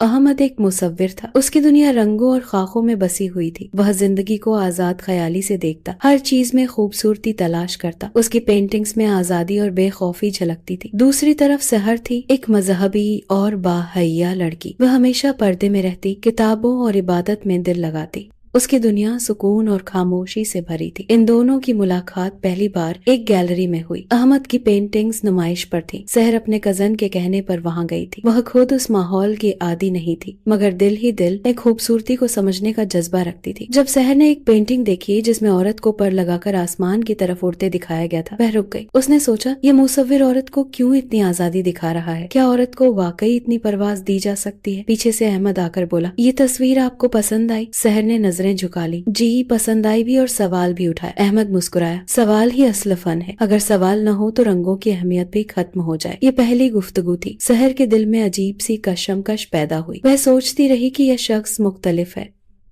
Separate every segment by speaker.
Speaker 1: अहमद एक मुसव्विर था। उसकी दुनिया रंगों और खाकों में बसी हुई थी। वह जिंदगी को आजाद ख्याली से देखता, हर चीज में खूबसूरती तलाश करता। उसकी पेंटिंग्स में आजादी और बेखौफी झलकती थी। दूसरी तरफ सहर थी, एक मजहबी और बाहैया लड़की। वह हमेशा पर्दे में रहती, किताबों और इबादत में दिल लगाती। उसकी दुनिया सुकून और खामोशी से भरी थी। इन दोनों की मुलाकात पहली बार एक गैलरी में हुई। अहमद की पेंटिंग्स नुमाइश पर थी। सहर अपने कजन के कहने पर वहां गई थी। वह खुद उस माहौल की आदी नहीं थी, मगर दिल ही दिल में खूबसूरती को समझने का जज्बा रखती थी। जब सहर ने एक पेंटिंग देखी जिसमें औरत को पर लगाकर आसमान की तरफ उड़ते दिखाया गया था, वह रुक गई। उसने सोचा, ये मुसव्विर औरत को क्यों इतनी आजादी दिखा रहा है? क्या औरत को वाकई इतनी परवाज दी जा सकती है? पीछे से अहमद आकर बोला, ये तस्वीर आपको पसंद आई? सहर ने नजरें झुका ली। जी, पसंद आई भी और सवाल भी उठाया। अहमद मुस्कुराया, सवाल ही असल फन है। अगर सवाल न हो तो रंगों की अहमियत भी खत्म हो जाए। ये पहली गुफ्तगू थी। सहर के दिल में अजीब सी कशमकश पैदा हुई। वह सोचती रही कि यह शख्स मुख्तलिफ है।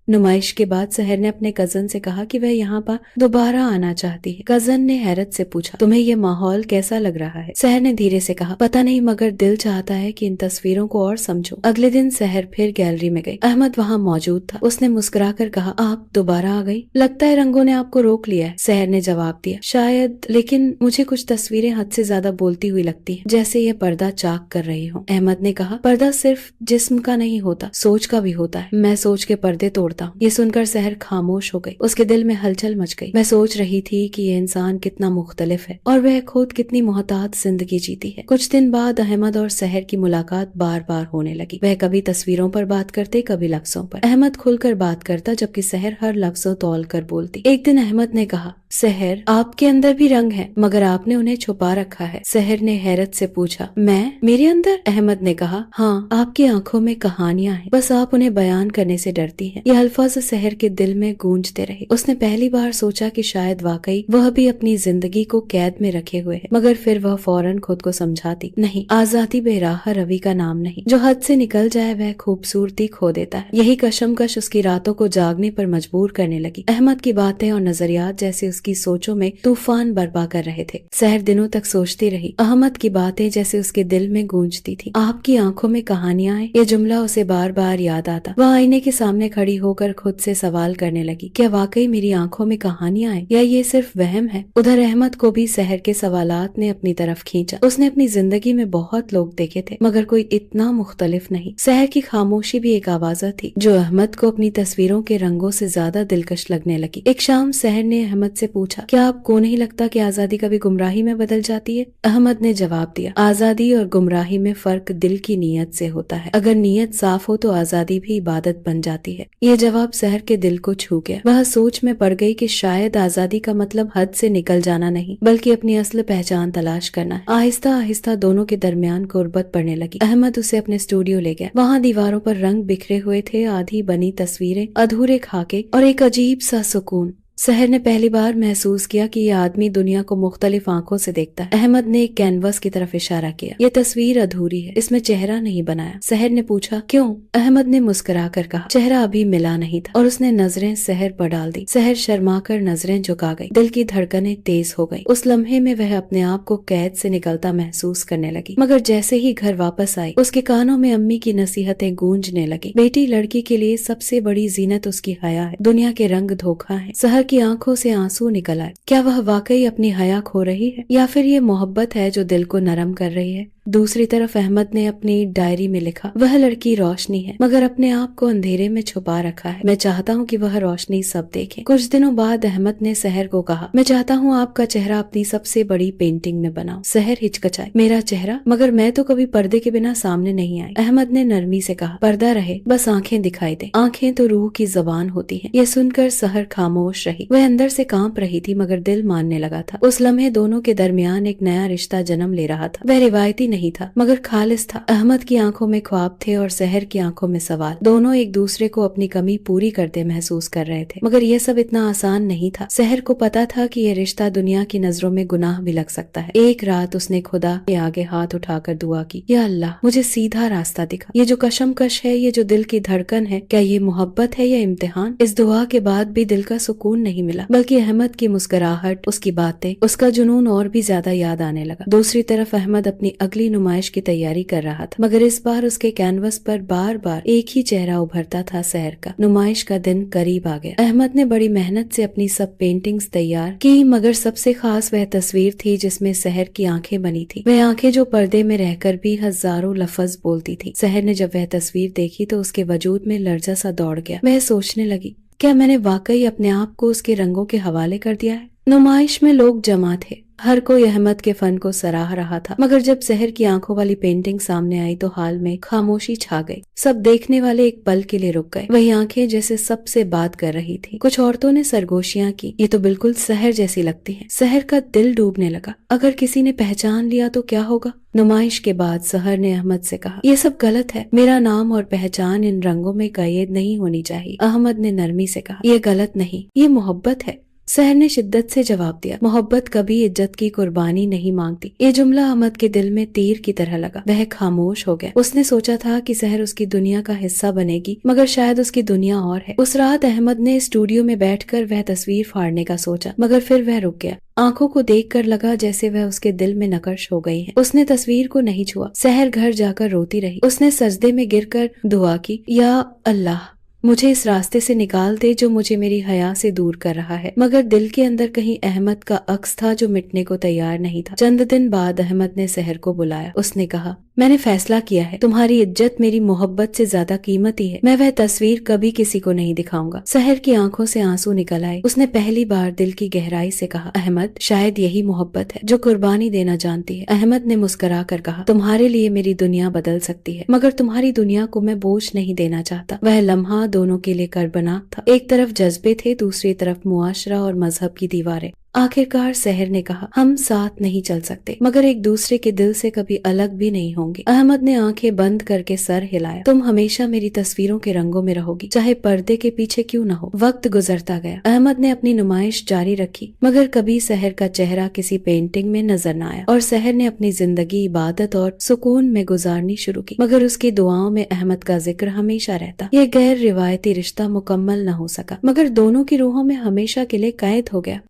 Speaker 1: नुमाइश के बाद सहर ने अपने कजन से कहा कि वह यहाँ पर दोबारा आना चाहती है। कजन ने हैरत से पूछा, तुम्हें ये माहौल कैसा लग रहा है? सहर ने धीरे से कहा, पता नहीं, मगर दिल चाहता है कि इन तस्वीरों को और समझो। अगले दिन सहर फिर गैलरी में गई। अहमद वहाँ मौजूद था। उसने मुस्कुराकर कहा, आप दोबारा आ गई? लगता है रंगों ने आपको रोक लिया है। सहर ने जवाब दिया, शायद, लेकिन मुझे कुछ तस्वीरें हद से ज्यादा बोलती हुई लगती है, जैसे ये पर्दा चाक कर रही हो। अहमद ने कहा, पर्दा सिर्फ जिस्म का नहीं होता, सोच का भी होता है। मैं सोच के पर्दे तोड़ता हूँ। ये सुनकर सहर खामोश हो गई। उसके दिल में हलचल मच गई। वह सोच रही थी कि ये इंसान कितना मुख्तलिफ है और वह खुद कितनी मोहतात जिंदगी जीती है। कुछ दिन बाद अहमद और सहर की मुलाकात बार बार होने लगी। वह कभी तस्वीरों पर बात करते, कभी लफ्जों पर। अहमद खुलकर बात करता, जबकि सहर हर लफ्जों तौल कर बोलती। एक दिन अहमद ने कहा, सहर, आपके अंदर भी रंग है, मगर आपने उन्हें छुपा रखा है। सहर ने हैरत से पूछा, मैं? मेरे अंदर? अहमद ने कहा, हाँ, आपकी आंखों में कहानियां हैं, बस आप उन्हें बयान करने से डरती हैं। ये अल्फाज सहर के दिल में गूंजते रहे। उसने पहली बार सोचा कि शायद वाकई वह भी अपनी जिंदगी को कैद में रखे हुए है, मगर फिर वह फौरन खुद को समझाती, नहीं, आजादी बेराह रवि का नाम नहीं। जो हद से निकल जाए वह खूबसूरती खो देता है। यही कशमकश उसकी रातों को जागने पर मजबूर करने लगी। अहमद की बातें और नजरियात जैसे उसकी सोचों में तूफान बर्पा कर रहे थे। सहर दिनों तक सोचती रही। अहमद की बातें जैसे उसके दिल में गूंजती थी। आपकी आंखों में कहानियां हैं, ये जुमला उसे बार बार याद आता। वह आईने के सामने खड़ी होकर खुद से सवाल करने लगी, क्या वाकई मेरी आंखों में कहानियां हैं या ये सिर्फ वहम है? उधर अहमद को भी सहर के सवालात ने अपनी तरफ खींचा। उसने अपनी जिंदगी में बहुत लोग देखे थे, मगर कोई इतना मुख्तलिफ नहीं। सहर की खामोशी भी एक आवाज़ थी जो अहमद को अपनी तस्वीरों के रंगों से ज्यादा दिलकश लगने लगी। एक शाम सहर ने अहमद से पूछा, क्या आपको नहीं लगता कि आजादी कभी गुमराही में बदल जाती है? अहमद ने जवाब दिया, आजादी और गुमराही में फर्क दिल की नीयत से होता है। अगर नीयत साफ हो तो आजादी भी इबादत बन जाती है। यह जवाब सहर के दिल को छू गया। वह सोच में पड़ गई कि शायद आजादी का मतलब हद से निकल जाना नहीं, बल्कि अपनी असल पहचान तलाश करना है। आहिस्ता आहिस्ता दोनों के दरमियान कुर्बत पड़ने लगी। अहमद उसे अपने स्टूडियो ले गया। वहाँ दीवारों पर रंग बिखरे हुए थे, आधी बनी तस्वीरें, अधूरे खाके और एक अजीब सा सुकून। सहर ने पहली बार महसूस किया कि यह आदमी दुनिया को मुख्तलिफ आंखों से देखता है। अहमद ने एक कैनवस की तरफ इशारा किया। यह तस्वीर अधूरी है, इसमें चेहरा नहीं बनाया। सहर ने पूछा, क्यों? अहमद ने मुस्कुरा कर कहा, चेहरा अभी मिला नहीं था। और उसने नजरें सहर पर डाल दी। सहर शर्मा कर नजरें झुका गई। दिल की धड़कनें तेज हो गई। उस लम्हे में वह अपने आप को कैद से निकलता महसूस करने लगी। मगर जैसे ही घर वापस आई, उसके कानों में अम्मी की नसीहतें गूंजने लगी। बेटी, लड़की के लिए सबसे बड़ी जीनत उसकी हया है। दुनिया के रंग धोखा है। सहर की आंखों से आंसू निकल आए। क्या वह वाकई अपनी हया खो रही है, या फिर ये मोहब्बत है जो दिल को नरम कर रही है? दूसरी तरफ अहमद ने अपनी डायरी में लिखा, वह लड़की रोशनी है, मगर अपने आप को अंधेरे में छुपा रखा है। मैं चाहता हूँ कि वह रोशनी सब देखे। कुछ दिनों बाद अहमद ने सहर को कहा, मैं चाहता हूँ आपका चेहरा अपनी सबसे बड़ी पेंटिंग में बनाओ। सहर हिचकिचाई, मेरा चेहरा? मगर मैं तो कभी पर्दे के बिना सामने नहीं आई। अहमद ने नरमी से कहा, पर्दा रहे, बस आंखें दिखाई दे। आंखें तो रूह की जबान होती है। यह सुनकर सहर खामोश रही। वह अंदर से कांप रही थी, मगर दिल मानने लगा था। उस लम्हे दोनों के दरमियान एक नया रिश्ता जन्म ले रहा था। वह रिवायती नहीं था, मगर खालिस था। अहमद की आंखों में ख्वाब थे और सहर की आंखों में सवाल। दोनों एक दूसरे को अपनी कमी पूरी करते महसूस कर रहे थे, मगर यह सब इतना आसान नहीं था। सहर को पता था कि यह रिश्ता दुनिया की नजरों में गुनाह भी लग सकता है। एक रात उसने खुदा के आगे हाथ उठाकर दुआ की, या अल्लाह, मुझे सीधा रास्ता दिखा। ये जो कशमकश है, ये जो दिल की धड़कन है, क्या ये मोहब्बत है या इम्तिहान? इस दुआ के बाद भी दिल का सुकून नहीं मिला, बल्कि अहमद की मुस्कुराहट, उसकी बातें, उसका जुनून और भी ज्यादा याद आने लगा। दूसरी तरफ अहमद अपनी अगली नई नुमाइश की तैयारी कर रहा था, मगर इस बार उसके कैनवस पर बार बार एक ही चेहरा उभरता था, सहर का। नुमाइश का दिन करीब आ गया। अहमद ने बड़ी मेहनत से अपनी सब पेंटिंग्स तैयार की, मगर सबसे खास वह तस्वीर थी जिसमें सहर की आंखें बनी थी। वह आंखें जो पर्दे में रहकर भी हजारों लफ्ज बोलती थी। सहर ने जब वह तस्वीर देखी तो उसके वजूद में लर्जा सा दौड़ गया। वह सोचने लगी, क्या मैंने वाकई अपने आप को उसके रंगों के हवाले कर दिया है? नुमाइश में लोग जमा थे, हर कोई अहमद के फन को सराह रहा था, मगर जब सहर की आंखों वाली पेंटिंग सामने आई तो हाल में खामोशी छा गई। सब देखने वाले एक पल के लिए रुक गए। वही आंखें जैसे सबसे बात कर रही थी। कुछ औरतों ने सरगोशियां की, ये तो बिल्कुल सहर जैसी लगती है। सहर का दिल डूबने लगा। अगर किसी ने पहचान लिया तो क्या होगा? नुमाइश के बाद सहर ने अहमद से कहा, ये सब गलत है, मेरा नाम और पहचान इन रंगों में कैद नहीं होनी चाहिए। अहमद ने नरमी से कहा, ये गलत नहीं, ये मोहब्बत है। सहर ने शिद्दत से जवाब दिया, मोहब्बत कभी इज्जत की कुर्बानी नहीं मांगती। ये जुमला अहमद के दिल में तीर की तरह लगा। वह खामोश हो गया। उसने सोचा था कि सहर उसकी दुनिया का हिस्सा बनेगी, मगर शायद उसकी दुनिया और है। उस रात अहमद ने स्टूडियो में बैठकर वह तस्वीर फाड़ने का सोचा, मगर फिर वह रुक गया। आंखों को देखकर लगा जैसे वह उसके दिल में नकश हो गई है। उसने तस्वीर को नहीं छुआ। सहर घर जाकर रोती रही। उसने सजदे में गिरकर दुआ की, या अल्लाह, मुझे इस रास्ते से निकाल दे जो मुझे मेरी हया से दूर कर रहा है। मगर दिल के अंदर कहीं अहमद का अक्स था जो मिटने को तैयार नहीं था। चंद दिन बाद अहमद ने सहर को बुलाया। उसने कहा, मैंने फैसला किया है, तुम्हारी इज्जत मेरी मोहब्बत से ज्यादा कीमती है। मैं वह तस्वीर कभी किसी को नहीं दिखाऊंगा। सहर की आंखों से आंसू निकल आए। उसने पहली बार दिल की गहराई से कहा, अहमद, शायद यही मोहब्बत है जो कुर्बानी देना जानती है। अहमद ने मुस्कुरा कर कहा, तुम्हारे लिए मेरी दुनिया बदल सकती है, मगर तुम्हारी दुनिया को मैं बोझ नहीं देना चाहता। वह लम्हा दोनों के लिए कर्बनाक था। एक तरफ जज्बे थे, दूसरी तरफ मुआशरा और मजहब की दीवारें। आखिरकार सहर ने कहा, हम साथ नहीं चल सकते, मगर एक दूसरे के दिल से कभी अलग भी नहीं होंगे। अहमद ने आंखें बंद करके सर हिलाया। तुम हमेशा मेरी तस्वीरों के रंगों में रहोगी, चाहे पर्दे के पीछे क्यों न हो। वक्त गुजरता गया। अहमद ने अपनी नुमाइश जारी रखी, मगर कभी सहर का चेहरा किसी पेंटिंग में नजर न आया। और सहर ने अपनी जिंदगी इबादत और सुकून में गुजारनी शुरू की, मगर उसकी दुआओं में अहमद का जिक्र हमेशा रहता। यह गैर रिवायती रिश्ता मुकम्मल न हो सका, मगर दोनों की रूहों में हमेशा के लिए कैद हो गया।